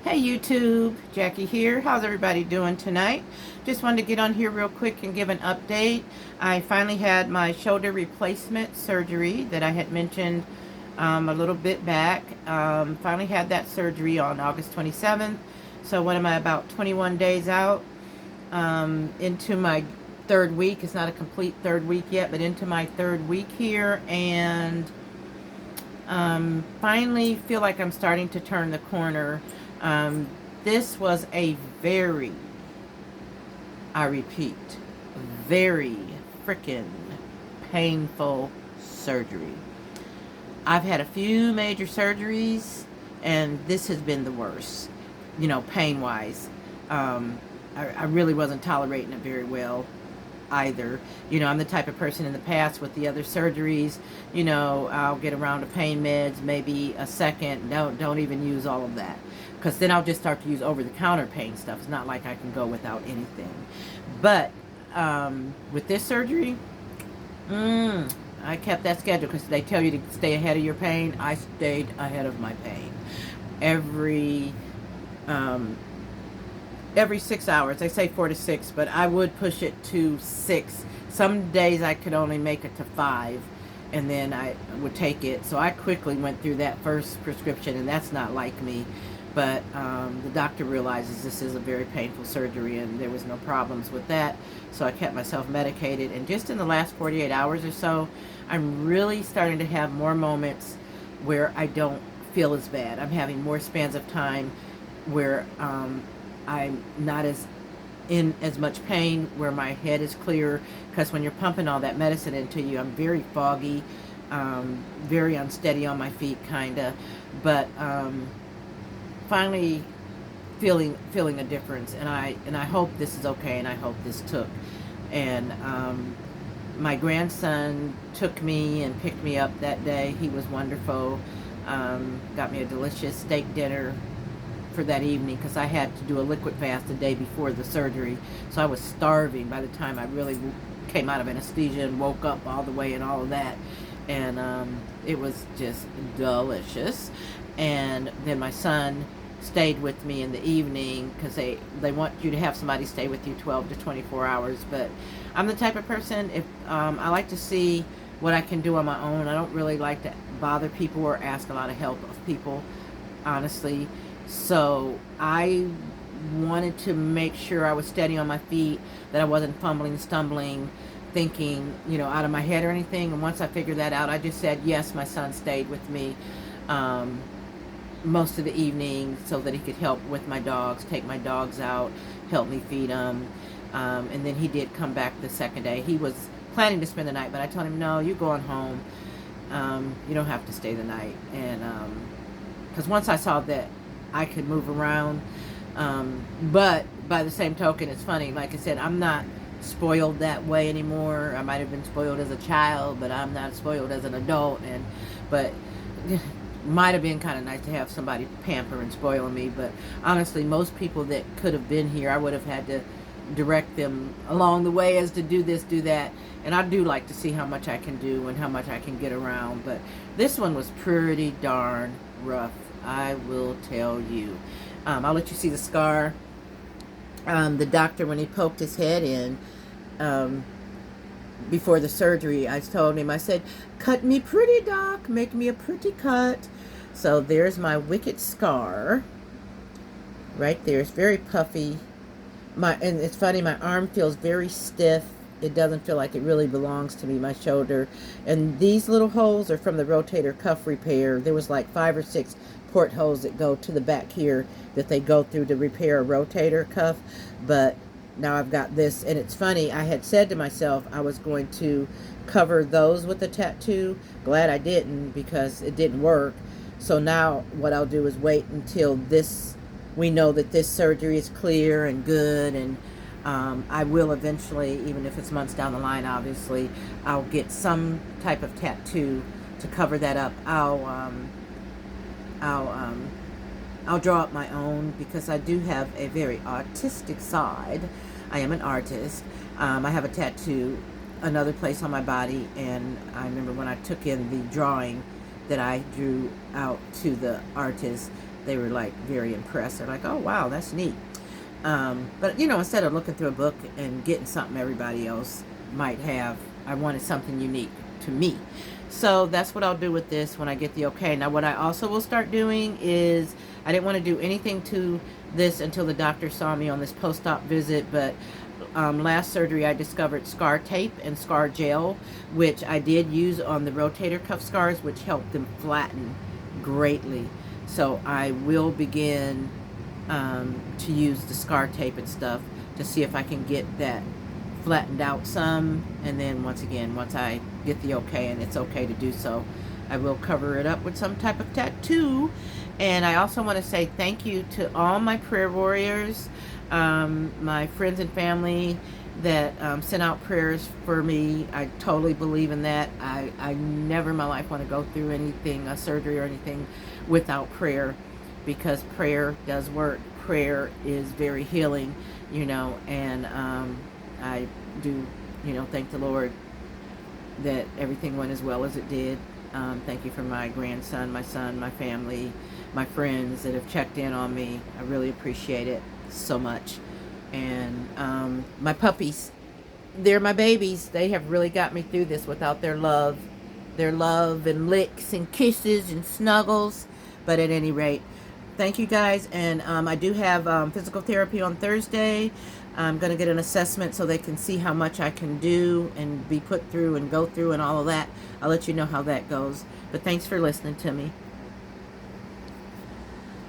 Hey YouTube, Jackie here. How's everybody doing tonight? Just wanted to get on here real quick and give an update. I finally had my shoulder replacement surgery that I had mentioned a little bit back. Finally had that surgery on August 27th. So what am I, about 21 days out into my third week. It's not a complete third week yet, but into my third week here. And finally feel like I'm starting to turn the corner. This was a very, I repeat, very freaking painful surgery. I've had a few major surgeries, and this has been the worst, pain-wise. I really wasn't tolerating it very well either. I'm the type of person in the past with the other surgeries, I'll get around to pain meds, maybe a second, don't even use all of that. Because then I'll just start to use over-the-counter pain stuff. It's not like I can go without anything. But with this surgery, I kept that schedule because they tell you to stay ahead of your pain. I stayed ahead of my pain. Every 6 hours. They say 4 to 6, but I would push it to 6. Some days I could only make it to 5, and then I would take it. So I quickly went through that first prescription, and that's not like me. But the doctor realizes this is a very painful surgery, and there was no problems with that. So I kept myself medicated, and just in the last 48 hours or so, I'm really starting to have more moments where I don't feel as bad. I'm having more spans of time where I'm not in as much pain, where my head is clear, because when you're pumping all that medicine into you, I'm very foggy, very unsteady on my feet, kinda, but finally feeling a difference, and I hope this is okay, and I hope this took. And my grandson took me and picked me up that day. He was wonderful. Got me a delicious steak dinner for that evening because I had to do a liquid fast the day before the surgery, so I was starving by the time I really came out of anesthesia and woke up all the way and all of that. And it was just delicious. And then my son stayed with me in the evening because they want you to have somebody stay with you 12 to 24 hours. But I'm the type of person, if I like to see what I can do on my own. I don't really like to bother people or ask a lot of help of people, honestly. So I wanted to make sure I was steady on my feet, that I wasn't fumbling, stumbling, thinking, out of my head or anything. And once I figured that out, I just said, yes, my son stayed with me most of the evening so that he could help with my dogs, take my dogs out, help me feed them. And then he did come back the second day. He was planning to spend the night, but I told him, no, you're going home. You don't have to stay the night. And because once I saw that I could move around, but by the same token, it's funny, like I said, I'm not spoiled that way anymore. I might have been spoiled as a child, but I'm not spoiled as an adult. But might have been kind of nice to have somebody pamper and spoil me. But honestly, most people that could have been here, I would have had to direct them along the way as to do this, do that. And I do like to see how much I can do and how much I can get around. But this one was pretty darn rough, I will tell you. I'll let you see the scar. The doctor, when he poked his head in before the surgery, I told him, I said, cut me pretty, doc, make me a pretty cut. So there's my wicked scar right there. It's very puffy. And it's funny, my arm feels very stiff. It doesn't feel like it really belongs to me, my shoulder. And these little holes are from the rotator cuff repair. There was like 5 or 6 portholes that go to the back here that they go through to repair a rotator cuff. But now I've got this, and it's funny, I had said to myself I was going to cover those with a tattoo. Glad I didn't, because it didn't work. So now what I'll do is wait until we know that this surgery is clear and good, and I will eventually, even if it's months down the line, obviously, I'll get some type of tattoo to cover that up. I'll draw up my own, because I do have a very artistic side. I am an artist. I have a tattoo another place on my body, and I remember when I took in the drawing that I drew out to the artist, they were like very impressed. They're like, oh wow, that's neat. But you know, instead of looking through a book and getting something everybody else might have, I wanted something unique to me. So that's what I'll do with this when I get the okay. Now what I also will start doing is, I didn't want to do anything to this until the doctor saw me on this post-op visit, but last surgery I discovered scar tape and scar gel, which I did use on the rotator cuff scars, which helped them flatten greatly. So I will begin to use the scar tape and stuff to see if I can get that flattened out some, and then once I get the okay, and it's okay to do so, I will cover it up with some type of tattoo. And I also want to say thank you to all my prayer warriors, my friends and family that sent out prayers for me. I totally believe in that. I never in my life want to go through anything, a surgery or anything, without prayer, because prayer does work. Prayer is very healing, you know, and I do, you know, thank the Lord that everything went as well as it did. Thank you for my grandson, my son, my family, my friends that have checked in on me. I really appreciate it so much. And my puppies, they're my babies. They have really got me through this without their love and licks and kisses and snuggles. But at any rate, thank you guys. And I do have physical therapy on Thursday. I'm going to get an assessment so they can see how much I can do and be put through and go through and all of that. I'll let you know how that goes. But thanks for listening to me.